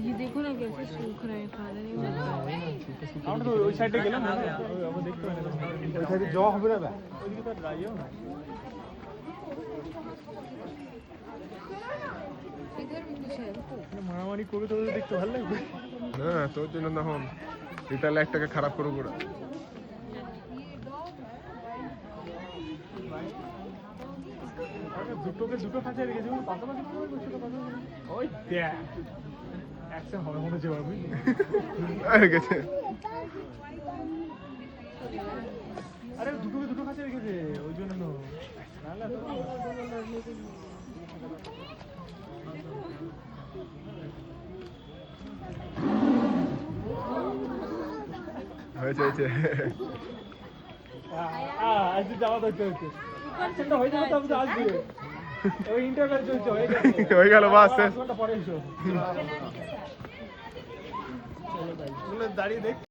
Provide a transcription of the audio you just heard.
ये देखो ना कैसे सूख रहे हैं, खाने नहीं मिल रहा है। আমরা তো ওই সাইডে গেলাম না, আমরা দেখতে পারি না ওই সাইডে যাওয়া হবে না, ওইদিকে তো যাইও না। इधर भी कुछ है মারামারি করে তো দেখতে ভালো লাগবে না তোর জন্য না হন এটা লাইফটাকে খারাপ করো পুরো। দুটোকে দুটো খাঁচা রেখেছি, পাশাপাশি ওই দেখ অ্যাকশন হবে মনে হচ্ছে বাবু আরে গেছে আরে দুটোকে দুটো খাঁচা রেখেছে ওই জন্য নাহলে তো হয়েছে হয়েছে আজ যাওয়া দরকার হচ্ছে সেটা হয়ে যাবে, তবে তো আসবে ওই ইন্টারভিউ চলছে, হয়ে গেছে হয়ে গেল বাস ঘন্টা পরে এসো দাঁড়িয়ে দেখ।